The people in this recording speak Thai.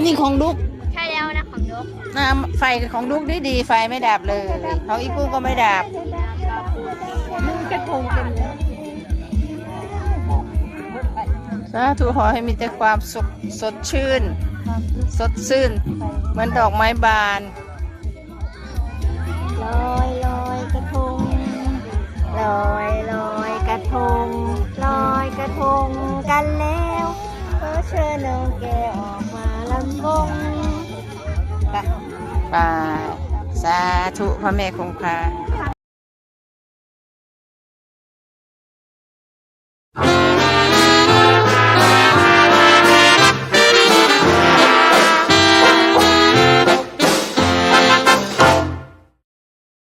นี่ของดุกใช่แล้วนะของยกน้ำไฟของดุกดีไฟไม่ดับเลยของอีกูก็ไม่ดับนึ่งกระทงกันสาธุขอให้มีแต่ความสุขสดชื่นสดชื่นเหมือนดอกไม้บานลอยลอยกระทงลอยลอยกระทงลอยกระทงกันแล้วขอเชิญน้องแกออกมาลำวงไปสาธุพระแม่คงคา